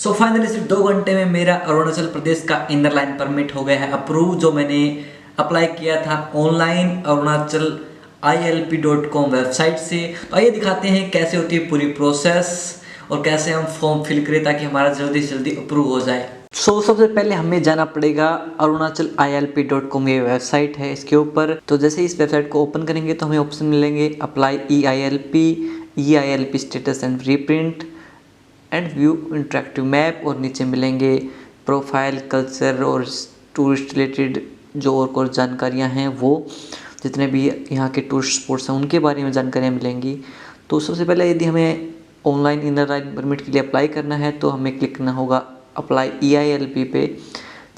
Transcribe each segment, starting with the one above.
So finally सिर्फ 2 घंटे में मेरा अरुणाचल प्रदेश का इनर लाइन परमिट हो गया है अप्रूव, जो मैंने अप्लाई किया था ऑनलाइन अरुणाचल ILP.com वेबसाइट से। तो आइए दिखाते हैं कैसे होती है पूरी प्रोसेस और कैसे हम फॉर्म फिल करें ताकि हमारा जल्दी से जल्दी अप्रूव हो जाए। सबसे पहले हमें जाना पड़ेगा अरुणाचल ILP.com, ये वेबसाइट है इसके ऊपर। तो जैसे इस वेबसाइट को ओपन करेंगे तो हमें ऑप्शन मिलेंगे apply EILP status and reprint and view interactive map, और नीचे मिलेंगे प्रोफाइल, कल्चर और टूरिस्ट रिलेटेड जो और जानकारियां हैं, वो जितने भी यहाँ के टूरिस्ट स्पॉट्स हैं उनके बारे में जानकारियाँ मिलेंगी। तो सबसे पहले यदि हमें ऑनलाइन इनर लाइन परमिट के लिए अप्लाई करना है तो हमें क्लिक करना होगा अप्लाई EILP पे।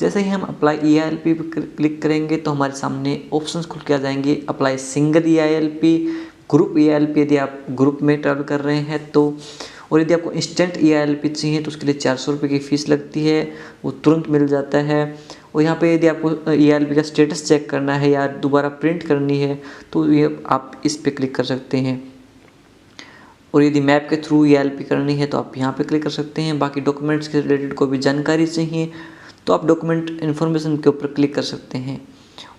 जैसे ही हम अप्लाई EILP पे क्लिक करेंगे तो हमारे सामने ऑप्शंस खुल के आ जाएंगे। Apply single EILP, group EILP यदि आप ग्रुप में ट्रैवल कर रहे हैं तो, और यदि आपको इंस्टेंट EILP चाहिए तो उसके लिए 400 रुपये की फ़ीस लगती है, वो तुरंत मिल जाता है। और यहाँ पे यदि आपको EILP का स्टेटस चेक करना है या दोबारा प्रिंट करनी है तो ये आप इस पे क्लिक कर सकते हैं। और यदि मैप के थ्रू EILP करनी है तो आप यहाँ पे क्लिक कर सकते हैं। बाकी डॉक्यूमेंट्स के रिलेटेड कोई भी जानकारी चाहिए तो आप डॉक्यूमेंट इन्फॉर्मेशन के ऊपर क्लिक कर सकते हैं।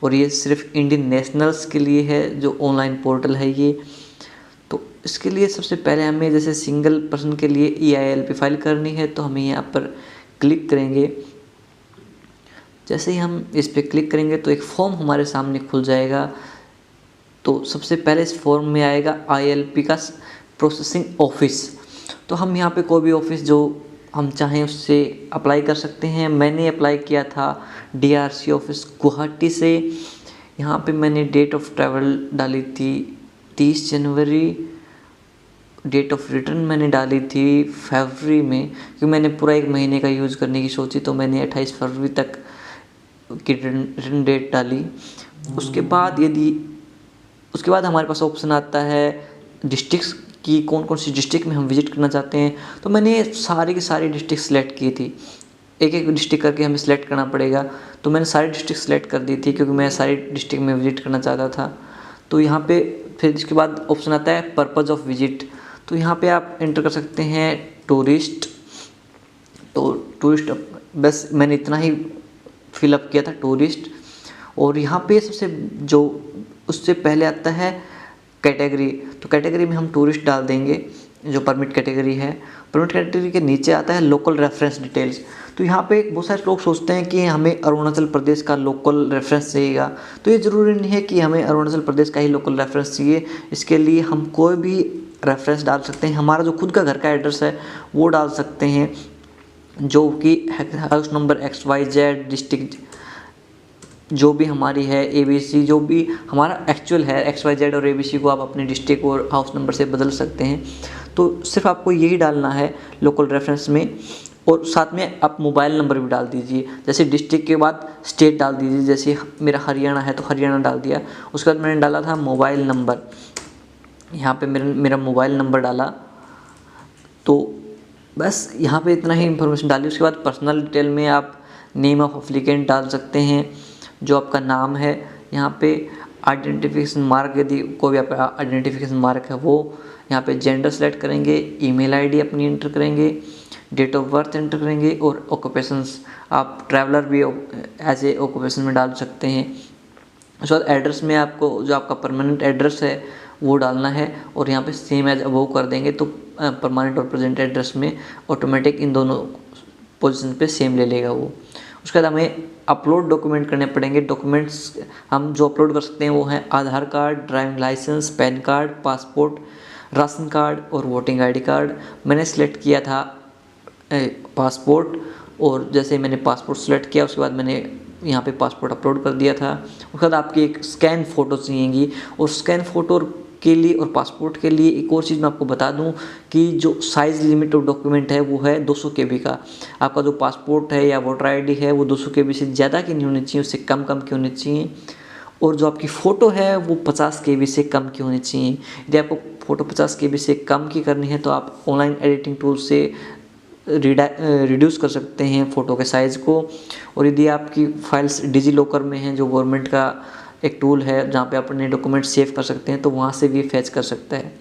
और ये सिर्फ इंडियन नेशनल्स के लिए है जो ऑनलाइन पोर्टल है ये। तो इसके लिए सबसे पहले हमें जैसे सिंगल पर्सन के लिए EILP फाइल करनी है तो हमें यहाँ पर क्लिक करेंगे। जैसे ही हम इस पर क्लिक करेंगे तो एक फॉर्म हमारे सामने खुल जाएगा। तो सबसे पहले इस फॉर्म में आएगा ILP का प्रोसेसिंग ऑफिस। तो हम यहाँ पे कोई भी ऑफिस जो हम चाहें उससे अप्लाई कर सकते हैं। मैंने अप्लाई किया था DRC ऑफिस गुवाहाटी से। यहाँ पे मैंने डेट ऑफ ट्रैवल डाली थी 30 जनवरी, डेट ऑफ रिटर्न मैंने डाली थी फरवरी में, क्योंकि मैंने पूरा 1 महीने का यूज़ करने की सोची तो मैंने 28 फरवरी तक की रिटर्न डेट डाली। उसके बाद हमारे पास ऑप्शन आता है डिस्ट्रिक्ट्स की, कौन कौन सी डिस्ट्रिक्ट में हम विज़िट करना चाहते हैं। तो मैंने सारी की सारी डिस्ट्रिक्ट सेलेक्ट की थी, एक एक डिस्ट्रिक्ट करके हमें सेलेक्ट करना पड़ेगा। तो मैंने सारी डिस्ट्रिक्ट सेलेक्ट कर दी थी क्योंकि मैं सारी डिस्ट्रिक्ट में विज़िट करना चाहता था। तो यहाँ पे फिर इसके बाद ऑप्शन आता है पर्पज़ ऑफ विजिट। तो यहाँ पे आप एंटर कर सकते हैं टूरिस्ट। तो टूरिस्ट बस मैंने इतना ही फिलअप किया था, टूरिस्ट। और यहाँ पे सबसे जो उससे पहले आता है कैटेगरी। तो कैटेगरी में हम टूरिस्ट डाल देंगे जो परमिट कैटेगरी है। परमिट कैटेगरी के नीचे आता है लोकल रेफरेंस डिटेल्स। तो यहाँ पे बहुत सारे लोग सोचते हैं कि हमें अरुणाचल प्रदेश का लोकल रेफरेंस चाहिएगा। तो ये ज़रूरी नहीं है कि हमें अरुणाचल प्रदेश का ही लोकल रेफरेंस चाहिए। इसके लिए हम कोई भी रेफरेंस डाल सकते हैं। हमारा जो खुद का घर का एड्रेस है वो डाल सकते हैं, जो कि हाउस नंबर XYZ, डिस्ट्रिक्ट जो भी हमारी है ABC, जो भी हमारा एक्चुअल है XYZ और ABC को आप अपने डिस्ट्रिक्ट और हाउस नंबर से बदल सकते हैं। तो सिर्फ आपको यही डालना है लोकल रेफरेंस में। और साथ में आप मोबाइल नंबर भी डाल दीजिए। जैसे डिस्ट्रिक्ट के बाद स्टेट डाल दीजिए, जैसे मेरा हरियाणा है तो हरियाणा डाल दिया। उसके बाद मैंने डाला था मोबाइल नंबर, यहाँ पे मेरा मोबाइल नंबर डाला। तो बस यहाँ पे इतना ही इंफॉर्मेशन डाली। उसके बाद पर्सनल डिटेल में आप नेम ऑफ एप्लीकेंट डाल सकते हैं, जो आपका नाम है। यहाँ पे आइडेंटिफिकेशन मार्क, यदि कोई भी आपका आइडेंटिफिकेशन मार्क है वो। यहाँ पे जेंडर सेलेक्ट करेंगे, ईमेल आईडी अपनी एंटर करेंगे, डेट ऑफ बर्थ एंटर करेंगे, और ऑक्यूपेशंस आप ट्रैवलर भी एज ए ऑक्यूपेशन में डाल सकते हैं। उसके बाद एड्रेस में आपको जो आपका परमानेंट एड्रेस है वो डालना है, और यहाँ पे सेम एज अबव कर देंगे तो परमानेंट और प्रेजेंट एड्रेस में ऑटोमेटिक इन दोनों पोजीशन पे सेम ले लेगा वो। उसके बाद हमें अपलोड डॉक्यूमेंट करने पड़ेंगे। डॉक्यूमेंट्स हम जो अपलोड कर सकते हैं वो हैं Aadhaar card, driving licence, PAN card, passport, ration card और वोटिंग ID कार्ड। मैंने सेलेक्ट किया था पासपोर्ट, और जैसे मैंने पासपोर्ट सेलेक्ट किया उसके बाद मैंने यहाँ पे पासपोर्ट अपलोड कर दिया था। उसके बाद आपकी एक स्कैन फ़ोटो चाहिएगी, और स्कैन फ़ोटो के लिए और पासपोर्ट के लिए एक और चीज़ मैं आपको बता दूं कि जो साइज़ लिमिट ऑफ डॉक्यूमेंट है वो है 200 KB का। आपका जो पासपोर्ट है या वोटर ID है वो 200 KB से ज़्यादा की नहीं होनी चाहिए, उससे कम की होनी चाहिए। और जो आपकी फ़ोटो है वो 50 KB से कम की होनी चाहिए। यदि आपको फ़ोटो 50 KB से कम की करनी है तो आप ऑनलाइन एडिटिंग टूल से रिड्यूस कर सकते हैं फ़ोटो के साइज़ को। और यदि आपकी फाइल्स डिजी लॉकर में हैं, जो गवर्नमेंट का एक टूल है जहाँ पे आप अपने डॉक्यूमेंट सेव कर सकते हैं, तो वहाँ से भी फैच कर सकता है।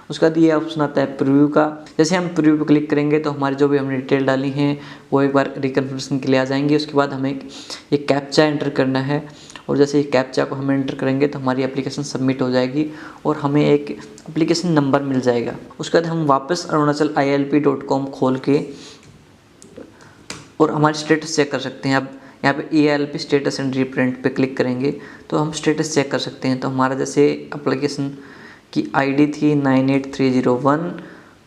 उसके बाद ये ऑप्शन आता है प्रीव्यू का। जैसे हम प्रीव्यू पर क्लिक करेंगे तो हमारी जो भी हमने डिटेल डाली हैं वो एक बार रिकन्फर्मेशन के लिए आ जाएंगी। उसके बाद हमें एक कैप्चा एंटर करना है और जैसे ये कैप्चा को हम एंटर करेंगे तो हमारी एप्लीकेशन सबमिट हो जाएगी और हमें एक एप्लीकेशन नंबर मिल जाएगा। उसके बाद हम वापस arunachalilp.com खोल के और हमारी स्टेटस चेक कर सकते हैं। अब यहाँ पे EILP स्टेटस एंड रीप्रिंट पे क्लिक करेंगे तो हम स्टेटस चेक कर सकते हैं। तो हमारा जैसे एप्लीकेशन की आईडी थी 98301,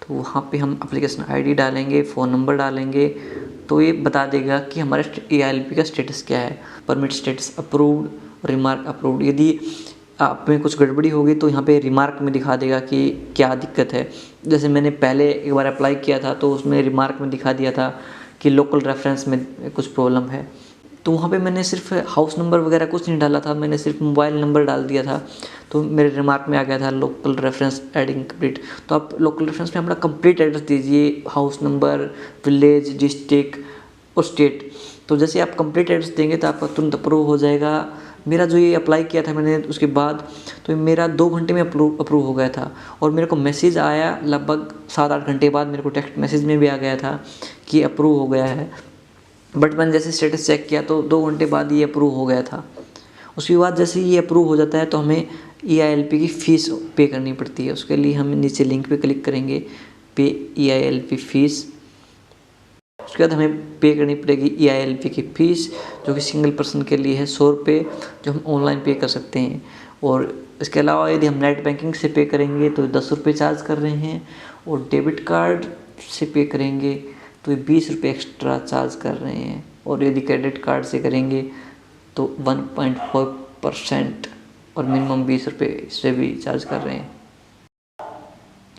तो वहाँ पे हम एप्लीकेशन आईडी डालेंगे, फ़ोन नंबर डालेंगे तो ये बता देगा कि हमारे EILP का स्टेटस क्या है। Permit status approved, remark approved. यदि आप में कुछ गड़बड़ी होगी तो यहाँ पे रिमार्क में दिखा देगा कि क्या दिक्कत है। जैसे मैंने पहले एक बार अप्लाई किया था तो उसमें रिमार्क में दिखा दिया था कि लोकल रेफरेंस में कुछ प्रॉब्लम है, तो वहाँ पे मैंने सिर्फ हाउस नंबर वगैरह कुछ नहीं डाला था, मैंने सिर्फ मोबाइल नंबर डाल दिया था तो मेरे रिमार्क में आ गया था लोकल रेफरेंस एडिंग कंप्लीट। तो आप लोकल रेफरेंस में अपना कंप्लीट एड्रेस दीजिए, हाउस नंबर, विलेज, डिस्ट्रिक्ट और स्टेट। तो जैसे आप कंप्लीट एड्रेस देंगे तो आपका तुरंत अप्रूव हो जाएगा। मेरा जो ये अप्लाई किया था मैंने उसके बाद तो मेरा 2 घंटे में अप्रूव हो गया था और मेरे को मैसेज आया लगभग 7-8 घंटे बाद, मेरे को टेक्स्ट मैसेज में भी आ गया था कि अप्रूव हो गया है। बट मैंने जैसे स्टेटस चेक किया तो 2 घंटे बाद ये अप्रूव हो गया था। उसके बाद जैसे ये अप्रूव हो जाता है तो हमें EILP की फ़ीस पे करनी पड़ती है। उसके लिए हम नीचे लिंक पे क्लिक करेंगे, पे EILP फ़ीस। उसके बाद हमें पे करनी पड़ेगी EILP की फ़ीस जो कि सिंगल पर्सन के लिए है 100 रुपये, जो हम ऑनलाइन पे कर सकते हैं। और इसके अलावा यदि हम नेट बैंकिंग से पे करेंगे तो 10 रुपये चार्ज कर रहे हैं और डेबिट कार्ड से पे करेंगे तो ये 20 रुपये एक्स्ट्रा चार्ज कर रहे हैं और यदि क्रेडिट कार्ड से करेंगे तो 1.4% और मिनिमम 20 रुपये इससे भी चार्ज कर रहे हैं।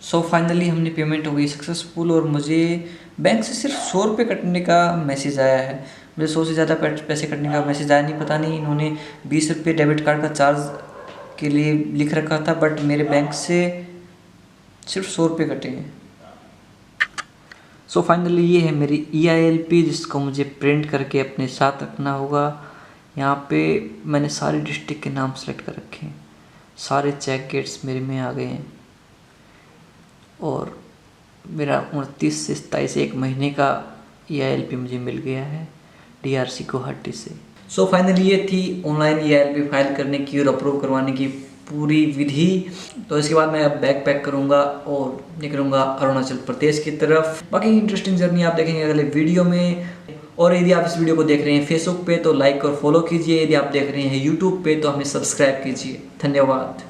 सो फाइनली हमने पेमेंट हो गई सक्सेसफुल और मुझे बैंक से सिर्फ 100 रुपये कटने का मैसेज आया है। मुझे 100 से ज़्यादा पैसे कटने का मैसेज आया नहीं, पता नहीं इन्होंने 20 रुपये डेबिट कार्ड का चार्ज के लिए लिख रखा था, बट मेरे बैंक से सिर्फ 100 रुपये कटे हैं। सो फाइनली ये है मेरी EILP जिसको मुझे प्रिंट करके अपने साथ रखना होगा। यहाँ पे मैंने सारे डिस्ट्रिक्ट के नाम सेलेक्ट कर रखे हैं, सारे चेक गेट्स मेरे में आ गए हैं और मेरा 29 से 27 1 महीने का EILP मुझे मिल गया है DRC गुवाहाटी से। सो फाइनली ये थी ऑनलाइन EILP फाइल करने की और अप्रूव करवाने की पूरी विधि। तो इसके बाद मैं अब बैग पैक करूँगा और निकलूँगा अरुणाचल प्रदेश की तरफ। बाकी इंटरेस्टिंग जर्नी आप देखेंगे अगले वीडियो में। और यदि आप इस वीडियो को देख रहे हैं फेसबुक पे तो लाइक और फॉलो कीजिए, यदि आप देख रहे हैं यूट्यूब पे तो हमें सब्सक्राइब कीजिए। धन्यवाद।